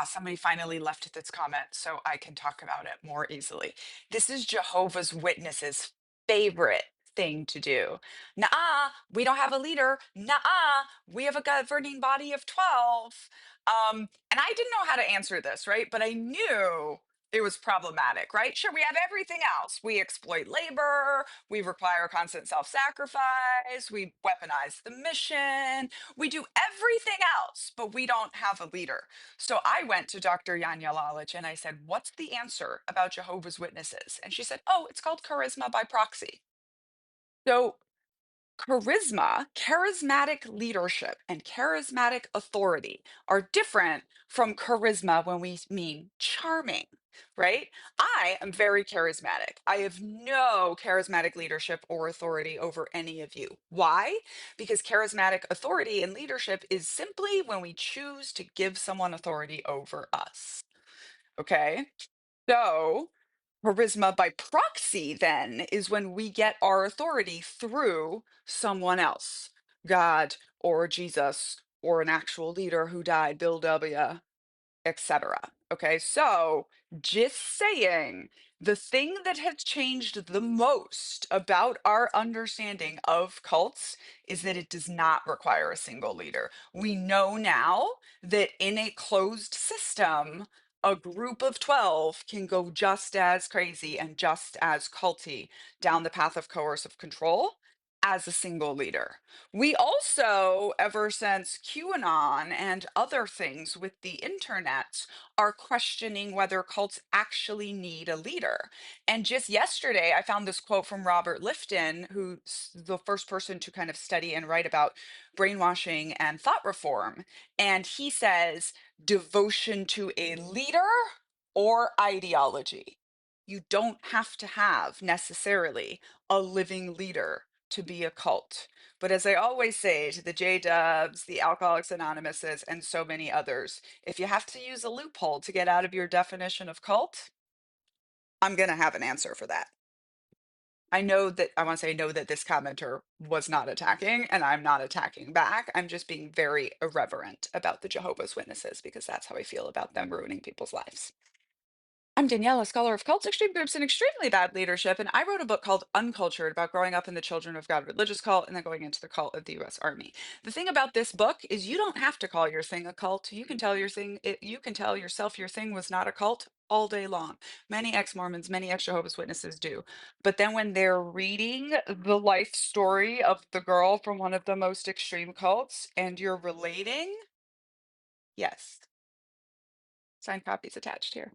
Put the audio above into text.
Somebody finally left this comment so I can talk about it more easily. This is Jehovah's Witnesses' favorite thing to do. Nah, we don't have a leader. Nah, we have a governing body of 12. And I didn't know how to answer this, right? But I knew it was problematic, right? Sure, we have everything else. We exploit labor, we require constant self sacrifice, we weaponize the mission, we do everything else, but we don't have a leader. So I went to Dr. Janja Lalich and I said, "What's the answer about Jehovah's Witnesses?" And she said, "Oh, it's called charisma by proxy." So charisma, charismatic leadership, and charismatic authority are different from charisma when we mean charming, right? I am very charismatic. I have no charismatic leadership or authority over any of you. Why? Because charismatic authority and leadership is simply when we choose to give someone authority over us. Okay? So, charisma by proxy then is when we get our authority through someone else, God or Jesus or an actual leader who died, Bill W., etc. Okay, so just saying, the thing that has changed the most about our understanding of cults is that it does not require a single leader. We know now that in a closed system, a group of 12 can go just as crazy and just as culty down the path of coercive control as a single leader. We also, ever since QAnon and other things with the internet, are questioning whether cults actually need a leader. And just yesterday, I found this quote from Robert Lifton, who's the first person to kind of study and write about brainwashing and thought reform. And he says, devotion to a leader or ideology. You don't have to have necessarily a living leader to be a cult. But as I always say to the J Dubs, the Alcoholics Anonymouses, and so many others, if you have to use a loophole to get out of your definition of cult, I'm going to have an answer for that. I want to say I know that this commenter was not attacking, and I'm not attacking back. I'm just being very irreverent about the Jehovah's Witnesses because that's how I feel about them ruining people's lives. I'm Danielle, a scholar of cults, extreme groups, and extremely bad leadership. And I wrote a book called Uncultured about growing up in the Children of God religious cult and then going into the cult of the US Army. The thing about this book is you don't have to call your thing a cult. You can tell you can tell yourself your thing was not a cult all day long. Many ex-Mormons, many ex-Jehovah's Witnesses do. But then when they're reading the life story of the girl from one of the most extreme cults and you're relating, yes, signed copies attached here.